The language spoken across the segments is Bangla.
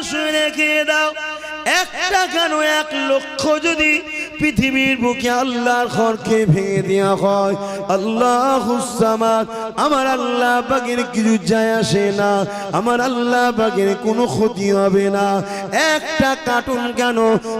শুনে রেখে দাও, একটা কেন 1 লক্ষ যদি পৃথিবীর বুকে আল্লাহর ঘরকে ভেঙে দেওয়া হয়, আল্লাহুস সামাদ, আমার আল্লাহ পাকের কিছু যায় আসে না, আমার আল্লাহ পাকের কোনো ক্ষতি হবে না। একটা কার্টুন কেন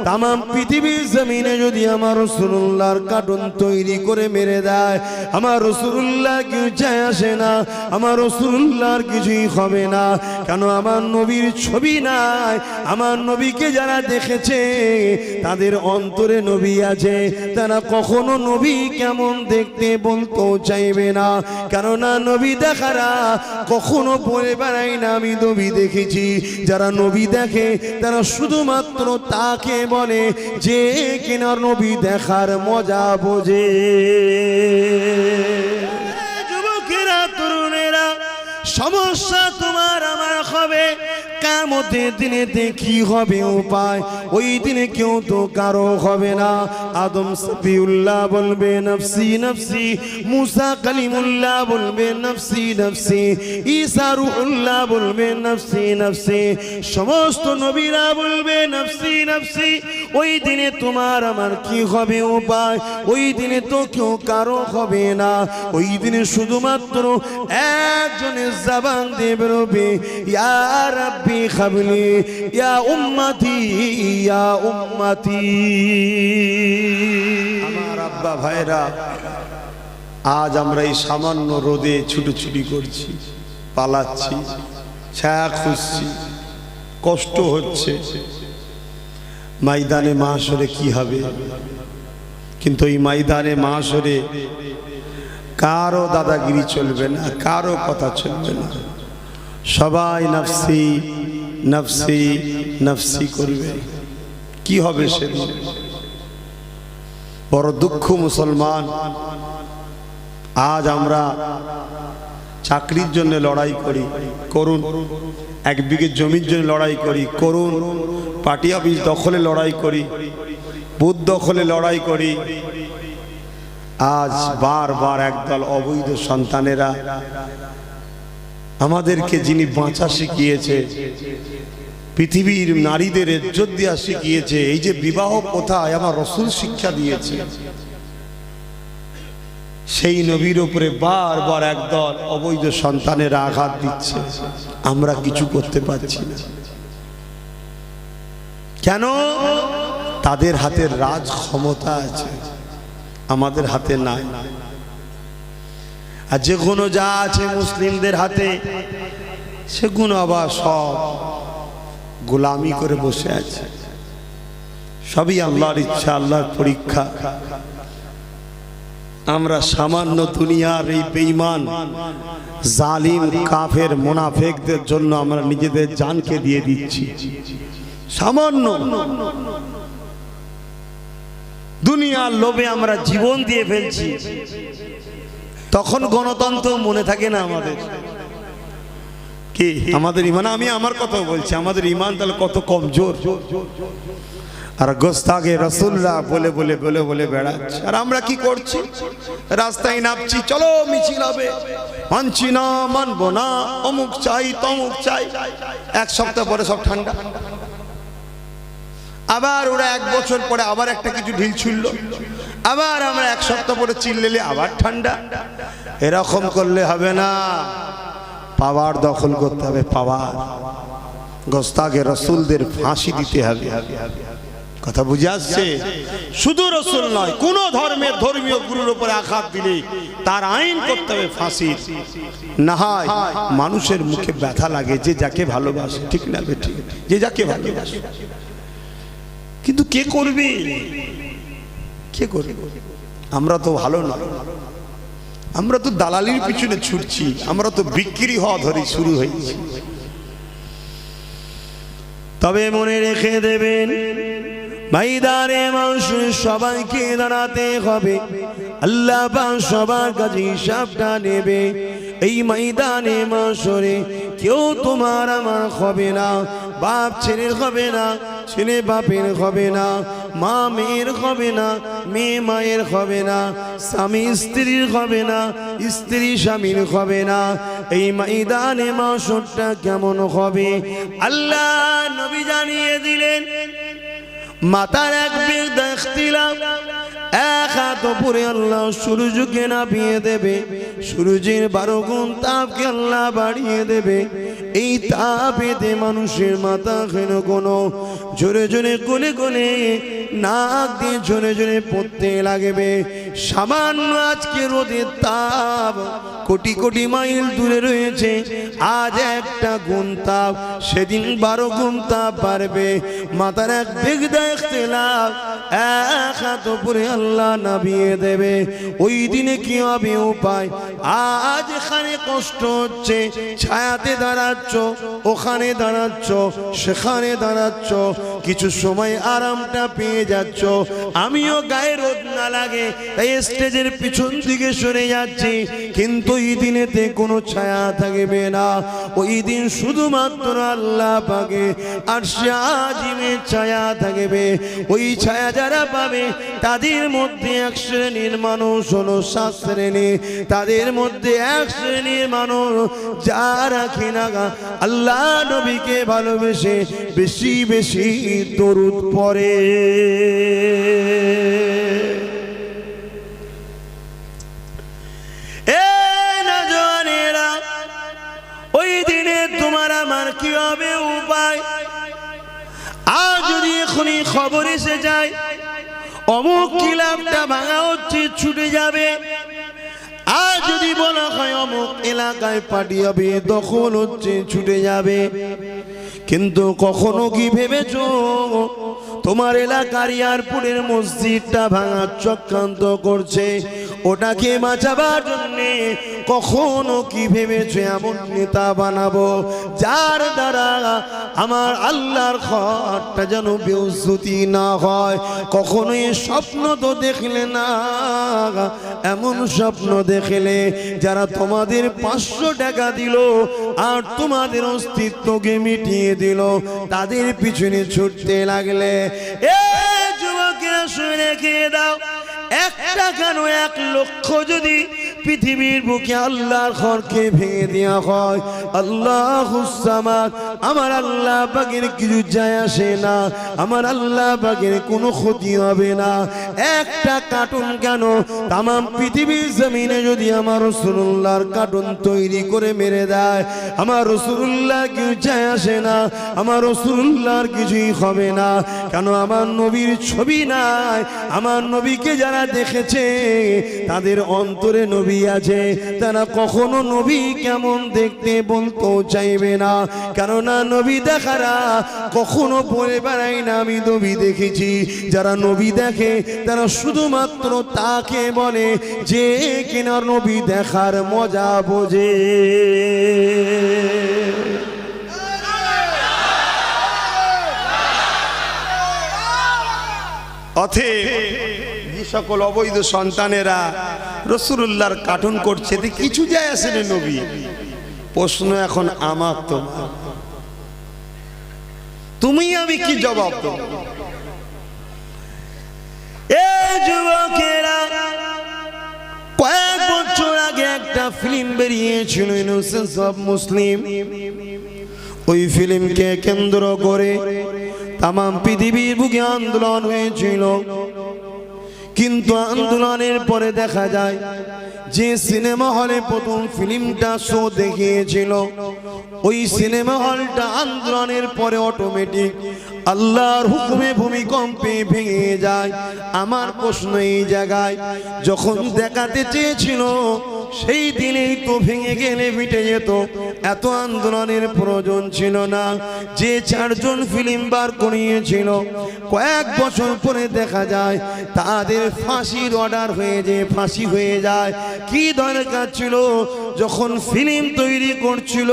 তাম পৃথিবীর জমিনে যদি আমার রাসূলুল্লাহর কার্টুন তৈরি করে মেরে দেয়, আমার রাসূলুল্লাহ কিছু যায় আসে না, আমার রাসূলুল্লাহর কিছুই হবে না। কেন? আমার নবীর ছবি নাই। আমার নবীকে যারা দেখেছে তাদের অন্তরে নবী আছে, তারা কখনো নবী কেমন দেখতে বলতেও চাইবে না। কেননা নবী দেখারা কখনো বলে বেড়ায় না আমি নবী দেখেছি। যারা নবী দেখে তারা শুধুমাত্র তাকে বলে যে কিনা নবী দেখার মজা বোঝে। যুবকেরা, তরুণেরা, সমস্যা তোমার আমার হবে। কিয়ামতের দিনে কি হবে উপায়? ওই দিনে কেউ তো কারো হবে না। আদম সফিউল্লাহ বলবে নফসি নফসি, মুসা কালিমুল্লাহ বলবে নফসি নফসি, ঈসা রূহুল্লাহ বলবে নফসি নফসি, সমস্ত নবীরা বলবে নফসি নফসি। ওই দিনে তোমার আমার কি হবে উপায়? ওই দিনে তো কেউ কারো হবে না। ওই দিনে শুধুমাত্র একজনের জবান দিয়ে বেরোবে, ইয়া রাব্বি খাবলি ইয়া উম্মতি ইয়া উম্মতি। আমার আব্বা ভাইরা, আজ আমরা এই সামান্য রোদে ছুটোছুটি করছি, পালাচ্ছি, ছায়া খুঁজছি, কষ্ট হচ্ছে। ময়দানে মাহশরে কি হবে? কিন্তু এই ময়দানে মাহশরে কারো দাদাগিরি চলবে না, কারো কথা চলবে না। সবাই নফসি নফসি নফসি করবে। কি হবে সেদিন? বড় দুঃখ মুসলমান। আজ আমরা চাকরির জন্য লড়াই করি, করুন। 1 বিঘে জমির জন্য লড়াই করি, করুন। পার্টি অফিস দখলে লড়াই করি, বুথ দখলে লড়াই করি। আজ বারবার একদল অবৈধ সন্তানেরা আমাদেরকে, যিনি বাঁচা শিখিয়েছে, পৃথিবীর নারীদের ইজ্জত দেওয়া শিখিয়েছে, এই যে বিবাহ কোথায় আমার রাসূল শিক্ষা দিয়েছে, সেই নবীর উপরে বারবার একদল অবৈধ সন্তানেরা আঘাত দিচ্ছে। আমরা কিছু করতে পারছি না। কেন? তাদের হাতে রাজ ক্ষমতা আছে, আমাদের হাতে নাই। আর যেগুলো যা আছে মুসলিমদের হাতে, সেগুলো আবার সব গোলামি করে বসে আছে। সবই আল্লাহর ইচ্ছা, আল্লাহর পরীক্ষা। আমরা সামান্য দুনিয়ার এই বেঈমান জালিম কাফের মুনাফিকদের জন্য আমরা নিজেদের জানকে দিয়ে দিচ্ছি। সামান্য দুনিয়ার লোভে আমরা জীবন দিয়ে ফেলছি। তখন গণতন্ত্র মনে থাকে না আমাদের। কি আমাদের ইমান? আমি আমার কথা বলছি, আমাদের ইমান তাহলে কত কমজোর। আর গোস্তাগে রাসূলুল্লাহ বলে বলে বলে বলে বেড়াচ্ছে। আর আমরা কি করছি? রাস্তায় নামছি, চলো মিছিল হবে, মানছি না, মানবো না, অমুক চাই তমুক চাই। 1 সপ্তাহ পরে সব ঠান্ডা। আবার ওরা 1 বছর পরে আবার একটা কিছু ঢিল ছুড়লো, আবার আমরা 1 সপ্তাহ পরে চিল্লেলে আবার ঠান্ডা। এরকম করলে হবে না, পাওয়ার দখল করতে হবে। পাওয়ার গোস্তাগে রাসূলদের ফাঁসি দিতে হবে। কথা বুঝে আসছে? শুধু রাসূল নয়, কোন ধর্মের ধর্মীয় গুরুর উপরে আঘাত দিলে তার আইন করতে হবে ফাঁসির। না হয় মানুষের মুখে ব্যথা লাগে যে যাকে ভালোবাসে, ঠিক না? ঠিক, যে যাকে ভালোবাসে। কিন্তু কে করবে? কে করবে? আমরা তো ভালো না, আমরা তো দালালির পিছনে ছুটছি, আমরা তো বিক্রি হওয়া ধরে শুরু হয়েছি। তবে মনে রেখে দেবেন, ময়দানে মাহশরে সবাইকে দাঁড়াতে হবে। আল্লাহ পাক সবার কাছে হিসাবটা নেবে। এই ময়দানে মাহশরে কেউ তোমার আমার হবে না, বাপ ছেলের হবে না, ছেলে বাপের হবে না, মা মেয়ের হবে না, মেয়ে মায়ের হবে না, স্বামী স্ত্রীর হবে না, স্ত্রী স্বামীর হবে না। এই ময়দানে মাশরটা কেমন হবে আল্লাহ নবী জানিয়ে দিলেন। মাথার এক বিরদা ইখতিলাফ, এক হাত উপরে আল্লাহ সূর্যকে নামিয়ে দেবে, সূর্যের 12 গুণ তাপকে আল্লাহ বাড়িয়ে দেবে। এই তাপেতে মানুষের মাথা কেন কোনো জোরে জোরে কোলে কোলে নাক দিয়ে জোরে জোরে পড়তে লাগবে। সামান্য আজকে রোদের তাপ কোটি কোটি মাইল দূরে রয়েছে, আজ একটা গুণ তাপ, সেদিন 12 গুণ তাপ বাড়বে। মাথার এক বিরদা ইখতিলাফ, এক হাত উপরে আল্লাহ নামিয়ে দেবে। ওই দিনে কি হবে উপায়? আজ এখানে কষ্ট হচ্ছে, ছায়াতে দাঁড়াচ্ছ, ওখানে দাঁড়াচ্ছ, সেখানে দাঁড়াচ্ছ, কিছু সময় আরামটা পেয়ে যাচ্ছ। আমিও গায়ে রোদ না লাগে তাই স্টেজের পিছন দিকে সরে যাচ্ছি, কিন্তু ওই দিনেতে কোনো ছায়া থাকবে না। ওই দিন শুধুমাত্র আল্লাহ পাকে আরশে আজিমের ছায়া থাকবে। ওই ছায়া যারা পাবে তাদের মধ্যে এক শ্রেণীর মানুষ হলো 7 শ্রেণী, তাদের মধ্যে এক শ্রেণীর মানুষ যারা কিনা আল্লাহ নবীকে ভালোবেসে বেশি বেশি দরুদ পড়ে। ওই দিনে তোমার আমার কি হবে উপায়? আজ যদি এখনই খবর এসে যায় অমুক কিলামটা ভাঙা হচ্ছে, ছুটে যাবে। আজ যদি বলা হয় অমুক এলাকায় পার্টি হবে, দখল হচ্ছে, ছুটে যাবে। কিন্তু কখনো কি ভেবেছো তোমার এলাকার এয়ারপোর্টের মসজিদটা ভাঙার চক্রান্ত করছে, ওটাকে বাঁচাবার জন্যে কখনো কি ভেবেছো এমন নেতা বানাবো যার দ্বারা আমার আল্লাহর ঘরটা যেন বেউজ্জতি না হয়? কখনো এই স্বপ্ন তো দেখলে না। এমন স্বপ্ন দেখলে যারা তোমাদের 500 টাকা দিল আর তোমাদের অস্তিত্বকে মিটিয়ে দিল, তাদের পিছনে ছুটতে লাগলে এ যুবকেরা শুনে রেখে দাও, একটা কেন 1 লক্ষ যদি পৃথিবীর বুকে আল্লাহর ঘরকে ভেঙে দেওয়া হয়, আল্লাহুস সামাদ, আমার আল্লাহ পাকের কিছু যায় আসে না, আমার আল্লাহ পাকের কোনো ক্ষতি হবে না। একটা কার্টুন কেন তামাম পৃথিবীর জমিনে যদি আমার রাসূলুল্লাহর কার্টুন তৈরি করে মেরে দেয়, আমার রাসূলুল্লাহ কিছু যায় আসে না, আমার রাসূলুল্লাহর কিছুই হবে না। কেন? আমার নবীর ছবি নাই। আমার নবীকে যারা দেখেছে তাদের অন্তরে নবী আছে, তারা কখনো নবী কেমন দেখতে বলতে চাইবে না। কেননা নবী দেখারা কখনো বলে বেড়ায় না আমি নবী দেখেছি। যারা নবী দেখে তারা শুধুমাত্র তাকে বলে যে কিনা নবী দেখার মজা বোঝে। অতএব যে সকল অবৈধ সন্তানেরা রাসূলুল্লাহর কার্টুন করছে তে কিছু যায় আসে না নবী। প্রশ্ন এখন আমার, তোমার, তুমি আমি কি জবাব দেব? এই যুবকেরা, কয়েক বছর আগে একটা ফিল্ম বেরিয়েছিল ইনোসেন্স অফ মুসলিম। ওই ফিল্মকে কেন্দ্র করে তামাম পৃথিবীর বুকে আন্দোলন হয়েছিল। কিন্তু আন্দোলনের পরে দেখা যায় যে সিনেমা হলে প্রথম ফিল্মটা শো দেখিয়েছিল, ওই সিনেমা হলটা আন্দোলনের পরে অটোমেটিক আল্লাহর হুকুমে ভূমিকম্পে ভেঙে যায়। আমার প্রশ্ন এই জায়গায়, যখন দেখাতে চেয়েছিল সেই দিনেই তো ভেঙে গেলে মিটে যেত, এত আন্দোলনের প্রয়োজন ছিল না। যে 4 জন ফিল্ম বার করিয়েছিল কয়েক বছর পরে দেখা যায় তাদের ফাঁসির অর্ডার হয়ে যায়, ফাঁসি হয়ে যায়। কি দরকার ছিল? যখন ফিল্ম তৈরি করছিল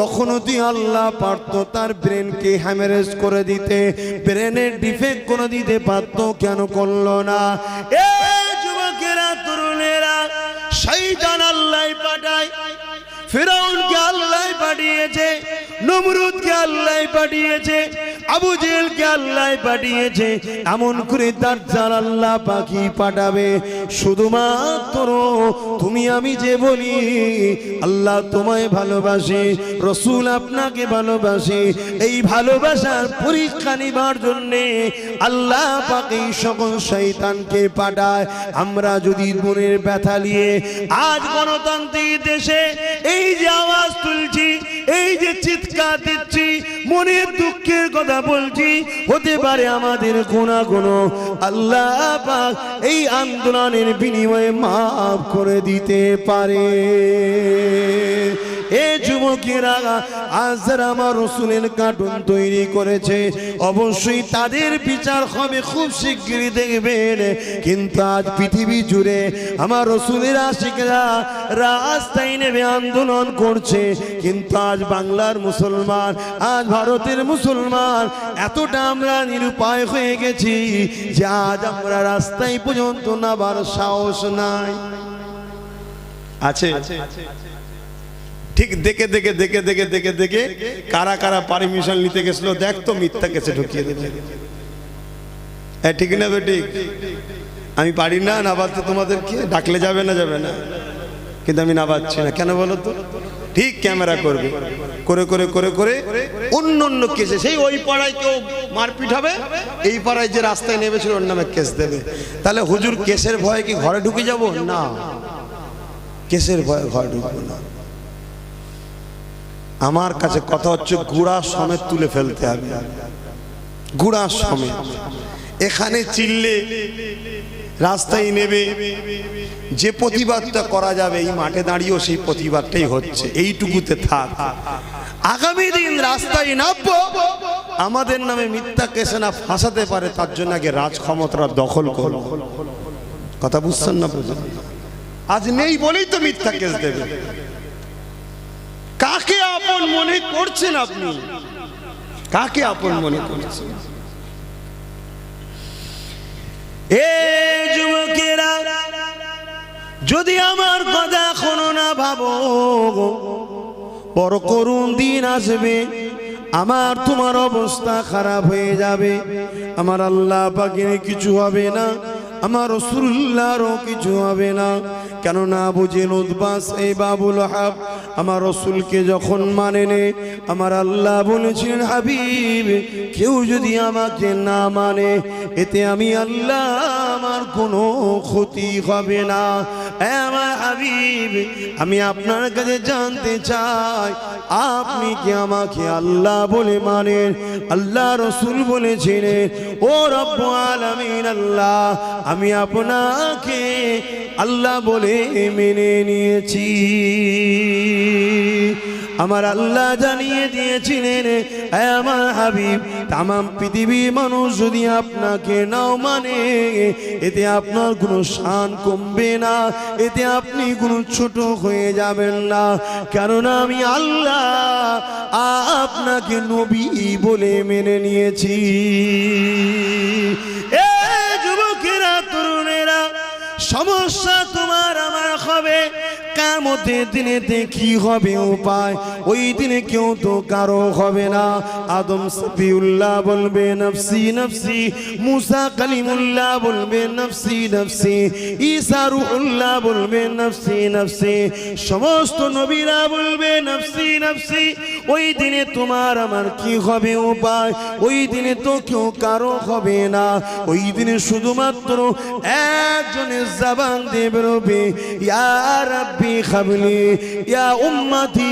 তখনও তুই আল্লাহ পারতো তার ব্রেনকে হ্যামারেজ করে দিতে, ব্রেনের ডিফেক্ট করে দিতে পারতো, কেন করলো না? এ যুবকেরা, তরুণেরা, শয়তান আল্লাহ পাঠায়। ফিরাউনকে আল্লাহ পাঠিয়েছে, নমরুদকে আল্লাহ পাঠিয়েছে, আবু জেহেলকে আল্লাহ পাঠিয়েছে, এমন করে দাজ্জাল আল্লাহ পাকি পাঠাবে। শুধুমাত্র তুমি আমি যে বলি আল্লাহ তোমায় ভালোবাসে, রসুল আপনাকে ভালোবাসে, এই ভালোবাসার পরীক্ষা নিবার জন্যে আল্লাহ পাক এই সকল শয়তানকে পাঠায়। আমরা যদি মনের ব্যথা নিয়ে আজ গণতান্ত্রিক দেশে এই যে আওয়াজ তুলছি, এই যে চিৎকার দিচ্ছি, মনের দুঃখের কথা বলছি, হতে পারে আমাদের গুনাহগুলো আল্লাহ পাক এই আন্দোলনের বিনিময়ে মাফ করে দিতে পারে। এ যুবকেরা, আজ যারা আমার রসুলের কার্টুন তৈরি করেছে, অবশ্যই তাদের বিচার হবে খুব শিগগিরই দেখবেন। কিন্তু আজ পৃথিবী জুড়ে আমার রসুলের আশিকরা রাস্তায় নেমে আন্দোলন করছে। কিন্তু আজ বাংলার মুসলমান, আজ ভারতের মুসলমান এতটা আমরা নিরুপায় হয়ে গেছি যে আজ আমরা রাস্তায় পর্যন্ত নাবার সাহস নাই। আছে ঠিক দেখে দেখে দেখে দেখে দেখে দেখে কারা কারা পারমিশন নিতে গেছিল, দেখ তো মিথ্যা কেসে ঢুকিয়ে দেবে। ঠিক না বেঠিক? আমি পারি না নাবাদতে, তোমাদেরকে ডাকলে যাবে না, যাবে না, কিন্তু আমি নাবাদছি না। কেন বলো তো? ঠিক ক্যামেরা করবে, করে করে করে করে অন্য অন্য কেসে, সেই ওই পাড়ায় কেউ মারপিট হবে, এই পাড়ায় যে রাস্তায় নেমেছিল ওর নামে কেস দেবে। তাহলে হুজুর কেসের ভয়ে কি ঘরে ঢুকে যাব? না, কেসের ভয়ে ঘরে ঢুকবো না। আমার কাছে কথা হচ্ছে গুড়া সমেত তুলে ফেলতে হবে, গুড়া সমেত। এখানে চিল্লে রাস্তায় নেবে, যে প্রতিবাদটা করা যাবে এই মাঠে দাঁড়িয়েও সেই প্রতিবাদটাই হচ্ছে, এইটুকুতে থাক। আগামী দিন রাস্তায় নামবো, আমাদের নামে মিথ্যা কেসে না ফাঁসাতে পারে তার জন্য আগে রাজ ক্ষমতাটা দখল করো। কথা বুঝছেন না? আজ নেই বলেই তো মিথ্যা কেস দেবে। কাকে আপন মনে করছেন আপনি? কাকে আপন মনে করছেন? এ যুবকেরা, যদি আমার কথা শোনো না ভাবো, বড় করুণ দিন আসবে, আমার তোমার অবস্থা খারাপ হয়ে যাবে। আমার আল্লাহ পাকের কিছু হবে না, আমার রাসূলুল্লাহরও কিছু হবে না। কেননা আবু জেহেল উতবাস এই বাবুল হাব আমার রসুলকে যখন মানে নে, আমার আল্লাহ বলেছিলেন হাবিব কেউ যদি আমাকে না মানে এতে আমি আল্লাহ আমার কোনো ক্ষতি হবে না। আমার হাবিব, আমি আপনার কাছে জানতে চাই আপনি কি আমাকে আল্লাহ বলে মানেন? আল্লাহ রসুল বলেছিলেন ও রব্বুল আলামিন আল্লাহ, আমি আপনাকে আল্লাহ বলে মেনে নিয়েছি। আমার আল্লাহ জানিয়ে দিয়েছিলেন আমার হাবিব তামাম পৃথিবীর মানুষ যদি আপনাকে নাও মানে এতে আপনার কোনো শান কমবে না, এতে আপনি কোনো ছোট হয়ে যাবেন না। কারণ আমি আল্লাহ আপনাকে নবী বলে মেনে নিয়েছি। এ যুবকেরা, তরুণেরা, সমস্যা তোমার আমার হবে, কিয়ামতের দিনে কি হবে উপায়? ওই দিনে কেউ তো কারো হবে না। আদম সফিউল্লাহ বলবে নফসি নফসি, মুসা কালিমুল্লাহ বলবে নফসি নফসি, ঈসা রূহুল্লাহ বলবে নফসি নফসি, সমস্ত নবীরা বলবে নফসি নফসি। ওই দিনে তোমার আমার কি হবে উপায়? ওই দিনে তো কেউ কারো হবে না। ওই দিনে শুধুমাত্র একজনের জবান দিয়ে বেরোবে ইয়া রাব্বি খাবলি ইয়া উম্মতি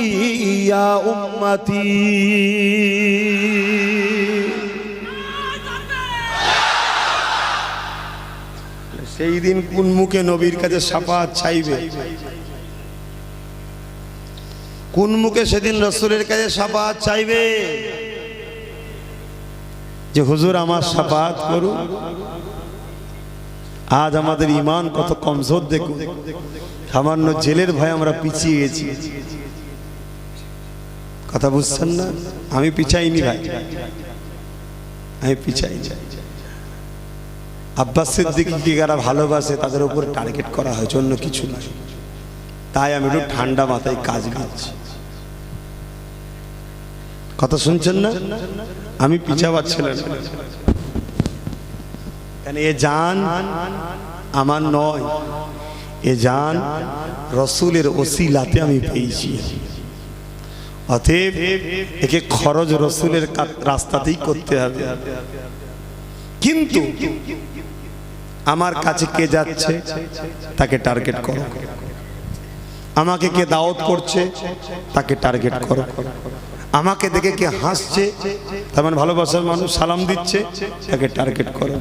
ইয়া উম্মতি। সেই দিন কোন মুখে নবীর কাছে শাফাআত চাইবে? কোন মুখে সেদিন রাসূলের কাছে শাফাআত চাইবে যে হুজুর আমার শাফাআত করুন? আজ আমাদের ঈমান কত কমজোর দেখুন। সামান্য জেলের ভয়ে আমরা পিছিয়ে গেছি। কথা বুঝছেন না? আমি পিছাইনি ভাই, আমি পিছাইনি। আব্বাস সিদ্দিককে যারা ভালোবাসে তাদের উপর টার্গেট করা হয়েছে, অন্য কিছু নয়। তাই আমি একটু ঠান্ডা মাথায় কাজ করছি। কথা শুনছেন না? আমি পিছাবার ছিলেন কেন? এ জান আমার নয়, এ জান রসুলের ওসিলাতে আমি পেয়েছি। অতএব একে খরচ রসুলের রাস্তাতেই করতে হবে। কিন্তু আমার কাছে কে যাচ্ছে তাকে টার্গেট করো, আমাকে কে দাওয়াত করছে তাকে টার্গেট করো, আমাকে দেখে কে হাসছে তার মানে ভালোবাসার মানুষ সালাম দিচ্ছে তাকে টার্গেট করো।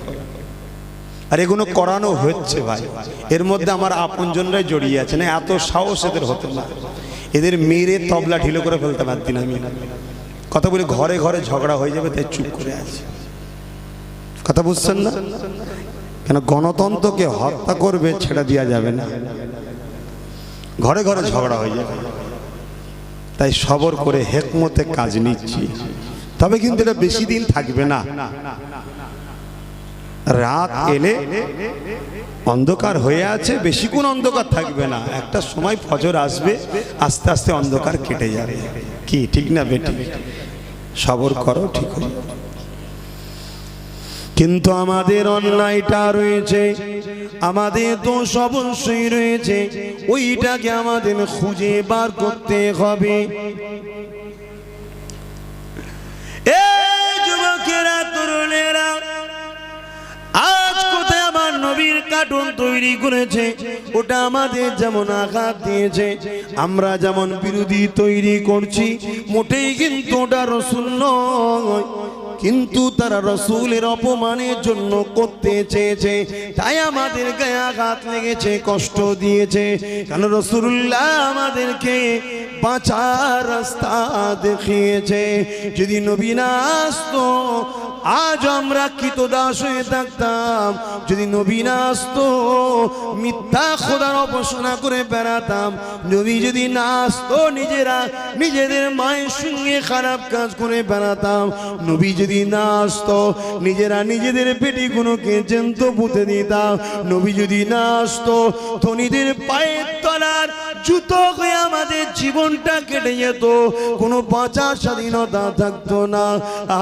আর এগুলো করানো হচ্ছে ভাই, এর মধ্যে আমার আপনজনরাই জড়িয়ে আছে। না এত সাহস এদের হতো না, এদের মেরে তবলা ঢিলো করে ফেলতে পারতেন আমি। কথা বলি ঘরে ঘরে ঝগড়া হয়ে যাবে তাই চুপ করে আছে। কথা বুঝছেন না? কেন গণতন্ত্রকে হত্যা করবে ছেড়ে দেওয়া যাবে না, ঘরে ঘরে ঝগড়া হয়ে যাবে। তাই সবর করে হেকমতে কাজ নিচ্ছি, তবে কিন্তু এটা বেশি দিন থাকবে না। রাত এলে অন্ধকার হয়ে আছে, বেশিক্ষণ অন্ধকার থাকবে না, একটা সময় ফজর আসবে, আস্তে আস্তে অন্ধকার কেটে যাবে। কি ঠিক না বেটি? সবর করো, ঠিক হবে। কিন্তু আমাদের অন্যায়টা রয়েছে, আমাদের দোষ অবশ্যই রয়েছে, ওইটাকে আমাদের খুঁজে বার করতে হবে। এই যুবকেরা, তরুণেরা, আজ কোথায় আমার নবীর কার্টুন তৈরি করেছে, ওটা আমাদের যেমন আঘাত দিয়েছে, আমরা যেমন বিরোধী তৈরি করছি, মোটেই কিন্তু ওটা রসুল নয়। কিন্তু তারা রসুলের অপমানের জন্য করতে চেয়েছে, তাই আমাদের গায়ে আঘাত লেগেছে, কষ্ট দিয়েছে। কারণ রসুল্লাহ আমাদেরকে বাঁচার রাস্তা দেখিয়েছে। যদি নবী না আসতো আজ আমরা কৃতদাস হয়ে থাকতাম। যদি নবী না আসতো মিথ্যা খোদার উপাসনা করে বেড়াতাম। নবী যদি না আসতো নিজেরা নিজেদের মায়ের সঙ্গে খারাপ কাজ করে বেড়াতাম। নবী যদি না আসতো নিজেরা নিজেদের পেটিগুলোকে জ্যান্ত পুঁতে দিতাম। নবী যদি না আসতো ধনীদের পায়ের তলার জুতো হয়ে আমাদের জীবনটা কেটে যেত, কোনো বাঁচার স্বাধীনতা থাকতো না।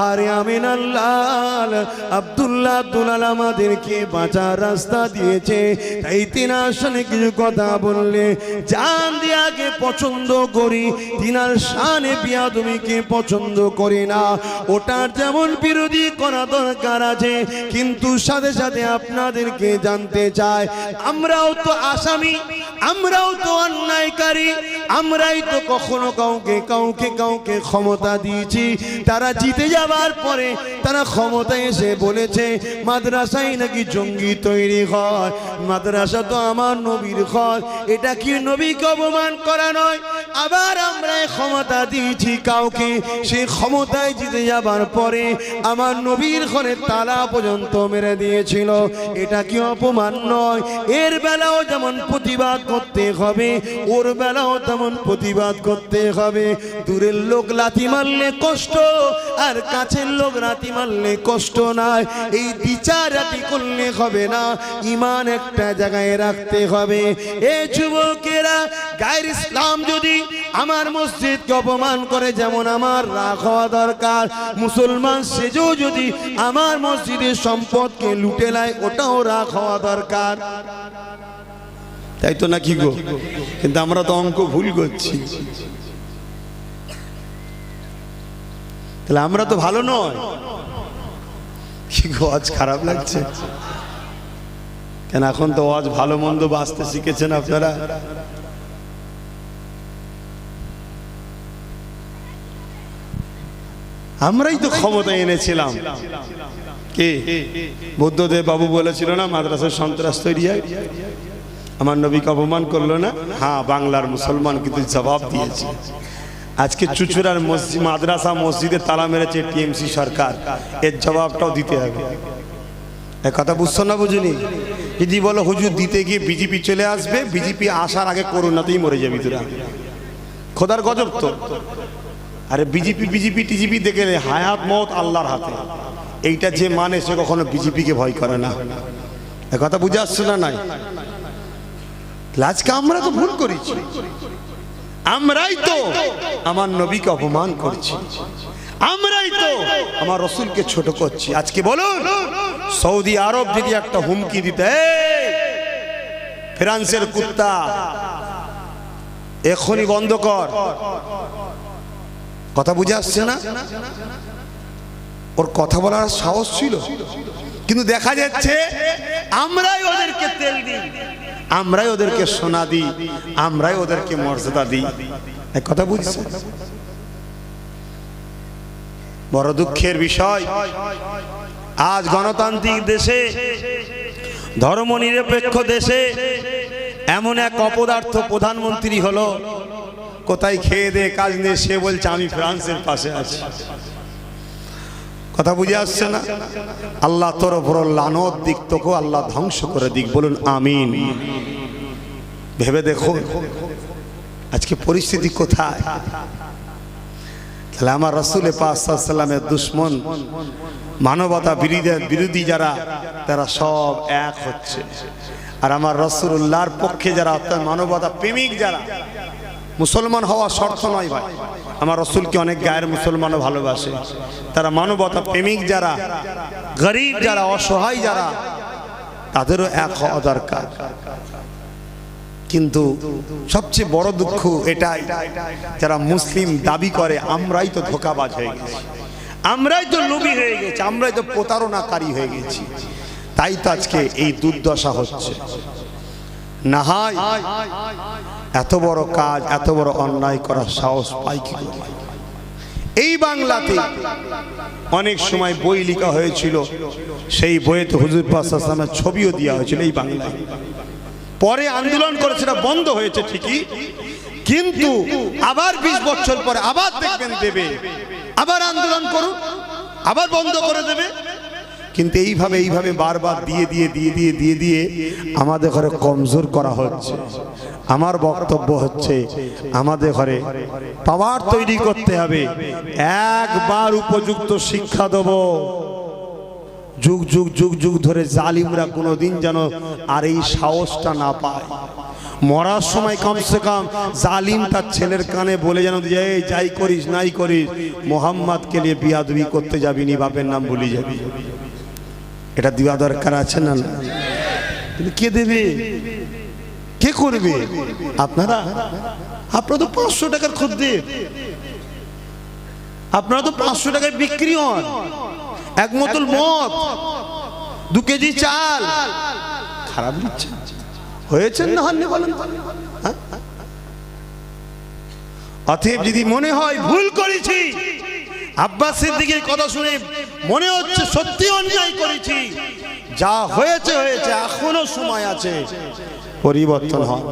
আরে আমিন আল্লাহ আব্দুল্লাহ দুলাল আমাদেরকে বাঁচার রাস্তা দিয়েছে। তাই তিনার সামনে কিছু কথা বললে জান দিয়াকে পছন্দ করি, তিনার শানে বিয়াদবিকে পছন্দ করি না। ওটার যেমন বিরোধী করা দরকার আছে, কিন্তু সাথে সাথে আপনাদেরকে জানতে চাই, আমরাও তো আসামি, আমরাও তো অন্যায়কারী, আমরাই তো কখনো কাউকে কাউকে কাউকে ক্ষমতা দিয়েছি। তারা জিতে যাবার পরে তারা ক্ষমতায় এসে বলেছে মাদ্রাসায় নাকি জঙ্গি তৈরি হয়, মাদ্রাসা তো আমার নবীর ঘর। এটা কি নবীকে অপমান করা নয়? আবার আমরা ক্ষমতা দিয়েছি কাউকে, সেই ক্ষমতায় জিতে যাবার পরে আমার নবীর ঘরে তালা পর্যন্ত মেরে দিয়েছিল। এটা কি অপমান নয়? এর বেলাও যেমন প্রতিবাদ করতে হবে, ওর বেলাও তেমন প্রতিবাদ করতে হবে। দূরের লোক লাথি মারলে কষ্ট, আর কাছের লোক লাথি মারলে কষ্ট নাই। এই বিচারাতি করলে হবে না, ইমান একটা জায়গায় রাখতে হবে। এ যুবকেরা, গায়ের ইসলাম যদি আমার মসজিদকে অপমান করে, যেমন আমার রাগ হওয়া দরকার। মুসলমান সেজেও যদি আমার মসজিদের সম্পদকে লুটে নেয়, ওটাও রাগ হওয়া দরকার। তাই তো নাকি গো? কিন্তু আমরা তো অঙ্ক ভুল করছি। তাহলে আমরা তো ভালো নয়। কি গো, আজ খারাপ লাগছে কেন? এখন তো আজ ভালো মন্দ বাঁচতে শিখেছেন আপনারা। আমরাই তো ক্ষমতা এনেছিলাম। কে? বুদ্ধদেব বাবু বলেছিল না মাদ্রাসার সন্ত্রাস তৈরি হয়, আমার নবীকে অপমান করলো না? হ্যাঁ, বাংলার মুসলমান কিন্তু জবাব দিয়েছে। আজকে চুচুড়ার মাদ্রাসা মসজিদে তালা মেরেছে টিএমসি সরকার, এর জবাবটাও দিতে হবে। এক কথা বুঝছো না? বুঝুনি? যদি বলো হুজুর দিতে গিয়ে বিজেপি চলে আসবে, বিজেপি আসার আগে করোনাতেই মরে যাবি তোরা। খোদার গজব তো। আরে বিজেপি বিজেপি টিজিপি দেখে হায়াত মত আল্লাহর হাতে। এইটা যে মানে সে কখনো বিজেপিকে ভয় করে না। এক কথা বুঝে আসছে না? নাই, আজকে আমরা তো ভুল করেছি, আমরাই তো আমার নবীকে অপমান করছি। আমরাই তো আমার রসুলকে ছোট করছি। আজকে বলুন, সৌদি আরব যদি একটা হুমকি দিতে, ফ্রান্সের কুত্তা এখনই বন্ধ কর, কথা বুঝে আসছে না? ওর কথা বলার সাহস ছিল, কিন্তু দেখা যাচ্ছে আমরাই ওদেরকে তেল দিই, আমরাই ওদেরকে সোনা দিই, আমরাই ওদেরকে মর্যাদা দিই। এক কথা বুঝছে? বড় দুঃখের বিষয়, আজ গণতান্ত্রিক দেশে, ধর্মনিরপেক্ষ দেশে এমন এক অপদার্থ প্রধানমন্ত্রী হলো, কোথায় খেয়ে দে কাজ নেই, সে বলছে আমি ফ্রান্সের পাশে আছি। কথা বুঝে আসছে না? আল্লাহ তোর উপর লানত দিক, তোকে আল্লাহ ধ্বংস করে দিক, বলুন আমিন। ভেবে দেখো আজকে পরিস্থিতি কোথায়। তাহলে আমার রাসূল পাক সাল্লাল্লাহু আলাইহি ওয়াসাল্লামের দুশমন, মানবতা বিরোধী যারা, তারা সব এক হচ্ছে। আর আমার রাসূলুল্লাহর পক্ষে যারা, অর্থাৎ মানবতা প্রেমিক যারা, মুসলমান হওয়া শর্ত নয় ভাই, আমার রাসূলকে অনেক গায়ের মুসলমানও ভালোবাসে, তারা মানবতা প্রেমিক যারা, গরিব যারা, অসহায় যারা, তাদেরও এক হওয়া দরকার। কিন্তু সবচেয়ে বড় দুঃখ এটাই, যারা মুসলিম দাবি করে আমরাই তো ধোঁকাবাজ হয়ে গেছি, আমরাই তো লোভী হয়ে গেছি, আমরাই তো প্রতারণাকারী হয়ে গেছি। তাই তো আজকে এই দুর্দশা হচ্ছে। না হয় এত বড় কাজ, এত বড় অন্যায় করার সাহস পাই কি করে? এই বাংলাতে অনেক সময় বই লেখা হয়েছিল, সেই বইতে হুজুর পাক সাল্লাল্লাহু আলাইহি ওয়াসাল্লামের ছবিও দেওয়া হয়েছিল এই বাংলায়। পরে আন্দোলন করে সেটা বন্ধ হয়েছে ঠিকই, কিন্তু আবার 20 বছর পরে আবার দেখবেন দেবে, আবার আন্দোলন করুন, আবার বন্ধ করে দেবে। কিন্তু এইভাবে বারবার দিয়ে আমাদের ঘরে কমজোর করা হচ্ছে। আমার বক্তব্য হচ্ছে, আমাদের ঘরে পাওয়ার তৈরি করতে হবে, একবার উপযুক্ত শিক্ষা দেব, যুগ যুগ যুগ যুগ ধরে জালিমরা কোনোদিন যেন আর এই সাহসটা না পায়। মরার সময় কমসে কম জালিম তার ছেলের কানে বলে যেন, এই যাই করিস নাই করিস, মোহাম্মদকে নিয়ে বিয়াদবি করতে যাবি নি, বাপের নাম ভুলে যাবি। এটা দেওয়া দরকার আছে না? কে দেবে, কে করবে? আপনারা তো 500 টাকার খদ্দের, আপনারা তো 500 টাকায় বিক্রি হন। এক বোতল মদ, 2 কেজি চাল, খারাপ দিচ্ছে হয়েছেন না হননি বলেন? অতএব যদি মনে হয় ভুল করেছি, আব্বাস সিদ্দিকীর কথা শুনে মনে হচ্ছে সত্যি অন্যায় করেছি, যা হয়েছে হয়েছে, এখনো সময় আছে, পরিবর্তন হয়।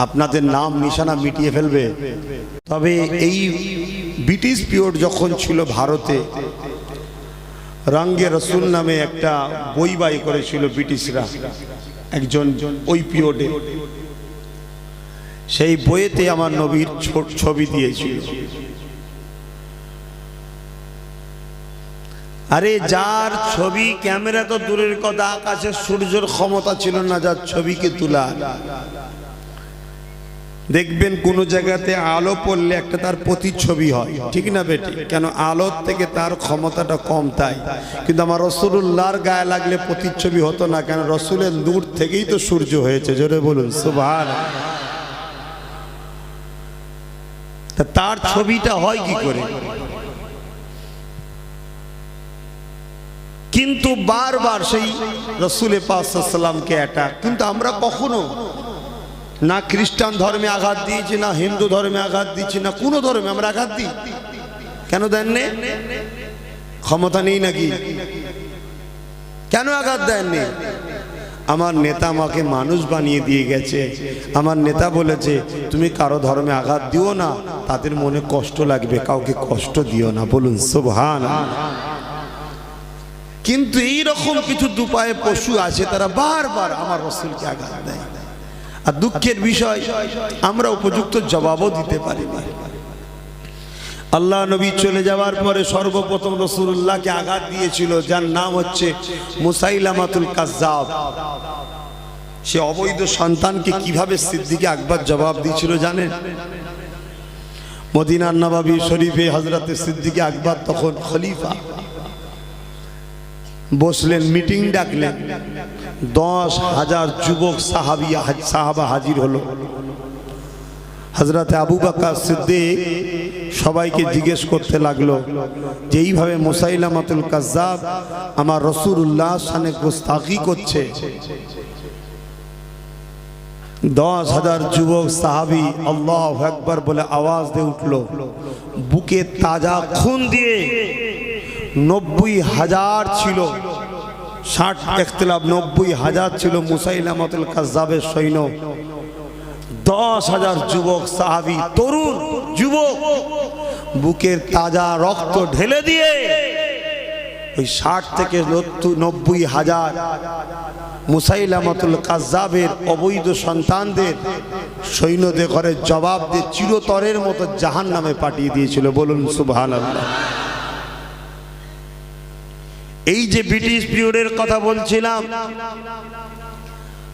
আপনাদের নাম নিশানা মিটিয়ে ফেলবে। তবে এই ব্রিটিশ পিরিয়ড যখন ছিল ভারতে, রঙ্গে রসুল নামে একটা বই বাই করেছিল ব্রিটিশরা একজন ওই পিরিয়ডে। সেই বইয়েতে আমার নবীর ছবি দিয়েছিল। আরে যার ছবি, ক্যামেরা তো দূরের কথা, আকাশে সূর্যের ক্ষমতা ছিল না যার ছবিকে তোলা। দেখবেন কোন জায়গাতে আলো পড়লে একটা তার প্রতিচ্ছবি হয়, ঠিক না বেটি? কেন? আলোর থেকে তার ক্ষমতাটা কম, তাই। কিন্তু আমার রাসূলুল্লাহর গায়ে লাগলে প্রতিচ্ছবি হতো না, কেন? রাসূলের নূর থেকেই তো সূর্য হয়েছে, জোরে বলুন সুবহানাল্লাহ। তার ছবিটা হয় কি করে? কিন্তু বারবার সেই রাসূল পাক সাল্লাল্লাহু আলাইহি ওয়াসাল্লামকে অ্যাটাক। কিন্তু আমরা কখনো না খ্রিস্টান ধর্মে আঘাত দিয়েছি, না হিন্দু ধর্মে আঘাত দিচ্ছি, না কোনো ধর্মে আমরা আঘাত দিই। কেন দেননি? ক্ষমতা নেই নাকি? কেন আঘাত দেননি? আমার নেতা আমাকে মানুষ বানিয়ে দিয়ে গেছে। আমার নেতা বলেছে, তুমি কারো ধর্মে আঘাত দিও না, তাদের মনে কষ্ট লাগবে, কাউকে কষ্ট দিও না। বলুন সুবহানাল্লাহ। কিন্তু এইরকম কিছু দুপায়ে পশু আছে, তারা বারবার আমার রাসূলকে আঘাত দেয়। আর দুঃখের বিষয়, আমরা উপযুক্ত জবাবও দিতে পারি না। আল্লাহ নবী চলে যাওয়ার পরে সর্বপ্রথম রাসূলুল্লাহকে আঘাত দিয়েছিল যার নাম হচ্ছে মুসাইলামাতুল কাজ্জাব। সে অবৈধ সন্তানকে কিভাবে সিদ্দিক আকবর জবাব দিয়েছিল জানেন? মদিনার নববী শরীফে হযরত সিদ্দিক আকবর তখন খলিফা বসলেন, মিটিং ডাকলেন। 10,000 যুবক সাহাবা হাজির হলো। হযরত আবু বকর সিদ্দিক সবাইকে জিজ্ঞেস করতে লাগলো যে এইভাবে মুসাইলামাতুল কাজ্জাব আমার রাসূলুল্লাহ সানে গোস্তাখি করছে। 10,000 যুবক সাহাবী আল্লাহু আকবার বলে আওয়াজ দিয়ে উঠলো। বুকে তাজা খুন দিয়ে 90,000 ছিল, 60 ইখতিলাফ 90,000 ছিল মুসাইলামাতুল কাজ্জাবের সৈন্য। 10,000 যুবক সাহাবী, তরুণ যুবক, বুকের তাজা রক্ত ঢেলে দিয়ে ওই 60 থেকে 90,000 মুসাইলামাতুল কাজ্জাবের অবৈধ সন্তানদের সৈন্যদের ঘরে জবাব দিয়ে চিরতরের মতো জাহান্নামে পাঠিয়ে দিয়েছিল। বলুন সুবহানাল্লাহ। এই যে ব্রিটিশ পিরিয়ডের কথা বলছিলাম,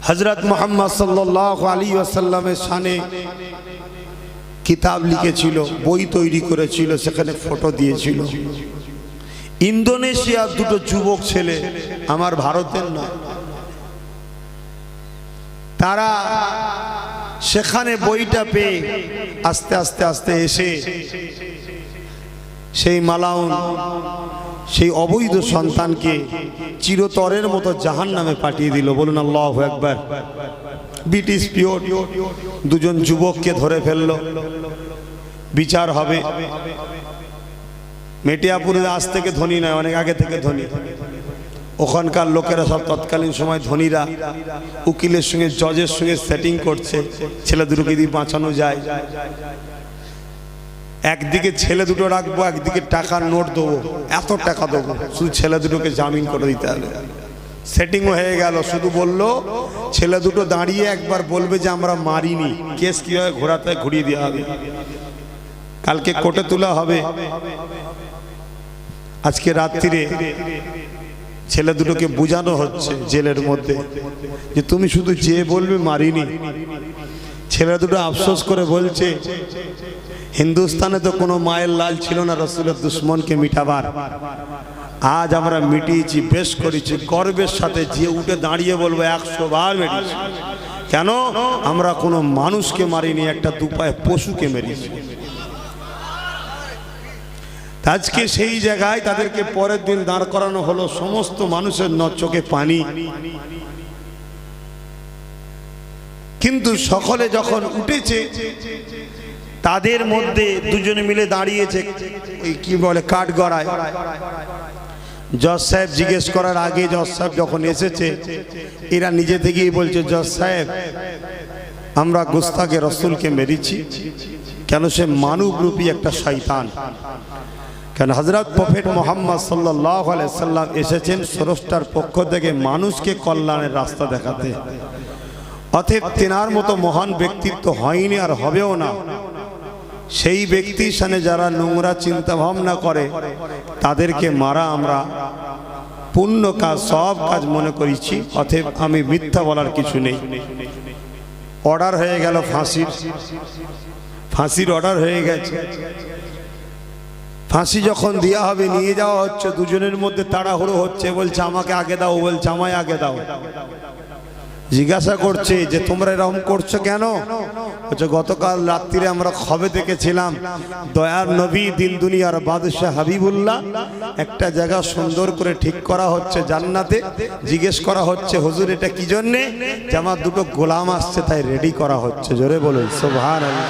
হযরত মুহাম্মদ সাল্লাল্লাহু আলাইহি ওয়াসাল্লামের শানে কিতাব লিখেছিল, বই তৈরি করেছিল, সেখানে ফটো দিয়েছিল। ইন্দোনেশিয়ার দুটো যুবক ছেলে, আমার ভারতের নয়, তারা সেখানে বইটা পেয়ে আস্তে আস্তে আস্তে এসে সেই মালাউন, সেই অবৈধ সন্তানকে চিরতরের মতো জাহান্নামে পাঠিয়ে দিল। বলুন আল্লাহু আকবার। ব্রিটিশ পিরিয়ড, দুজন যুবককে ধরে ফেললো, বিচার হবে। মেটিয়াপুরে আজ থেকে ধনী নয়, অনেক আগে থেকে ধনী। ওখানকার লোকেরা সব তৎকালীন সময় ধনীরা উকিলের সঙ্গে, জজের সঙ্গে সেটিং করছে ছেলে দুটোকে দিয়ে বাঁচানো যায়। একদিকে ছেলে দুটো রাখবো, একদিকে টাকার নোট দেবো, এত টাকা দেবো, শুধু ছেলে দুটোকে জামিন করে দিতে হবে। সেটিংও হয়ে গেল। শুধু বললো ছেলে দুটো দাঁড়িয়ে একবার বলবে যে আমরা মারিনি, কেস কিভাবে ঘোরাতে ঘুরিয়ে দেওয়া হবে, কালকে কোর্টে তোলা হবে। আজকে রাত্রিরে ছেলে দুটোকে বোঝানো হচ্ছে জেলের মধ্যে যে তুমি শুধু যে বলবে মারিনি। ছেলে দুটো আফসোস করে বলছে হিন্দুস্তানে তো কোনো মায়ের লাল ছিল না রাসূলের দুশ্মনকে মিটাবার, আজ আমরা মিটিয়েছি, বেশ করেছি। গর্বের সাথে যে উঠে দাঁড়িয়ে বলবো 100 বার মেরেছি। কেন? আমরা কোনো মানুষকে মারিনি, একটা দুপায়ে পশুকে মেরেছি। আজকে সেই জায়গায় তাদেরকে পরের দিন দাঁড় করানো হলো, সমস্ত মানুষের চোখে পানি। কিন্তু সকলে যখন উঠেছে, তাদের মধ্যে দুজনে মিলে দাঁড়িয়েছে, এই কি বলে কাঠগড়ায়। জজ সাহেব জিজ্ঞেস করার আগে জজ সাহেব যখন এসেছে, এরা নিজে থেকেই বলছে জজ সাহেব আমরা গোস্তাকে রসুলকে মেরেছি। কেন? সে মানবরূপী একটা শয়তান। কেন? হযরত প্রফেট মুহাম্মদ সাল্লাল্লাহু আলাইহি সাল্লাম এসেছেন স্রষ্টার পক্ষ থেকে মানুষকে কল্যাণের রাস্তা দেখাতে। অতএব তেনার মতো মহান ব্যক্তিত্ব হয়নি আর হবেও না। সেই ব্যক্তির সামনে যারা নোংরা চিন্তা ভাবনা করে তাদেরকে মারা আমরা পুণ্য কাজ, সব কাজ মনে করেছি। অতএব আমি মিথ্যা বলার কিছু নেই। অর্ডার হয়ে গেল ফাঁসির, ফাঁসির অর্ডার হয়ে গেছে। ফাঁসি যখন দেওয়া হবে, নিয়ে যাওয়া হচ্ছে, দুজনের মধ্যে তাড়াহুড়ো হচ্ছে। বলছে আমাকে আগে দাও, বলছে আমায় আগে দাও। জিজ্ঞাসা করছে যে তোমরা এরকম করছো কেন? বলছে গতকাল রাত্রিরে আমরা খবে দেখেছিলাম দয়ার নবী দিন দুনিয়ার বাদশাহ হাবিবুল্লাহ একটা জায়গা সুন্দর করে ঠিক করা হচ্ছে জান্নাতে। জিজ্ঞেস করা হচ্ছে হুজুর এটা কি জন্যে? যে আমার দুটো গোলাম আসছে তাই রেডি করা হচ্ছে। জোরে বলুন সুবহানাল্লাহ।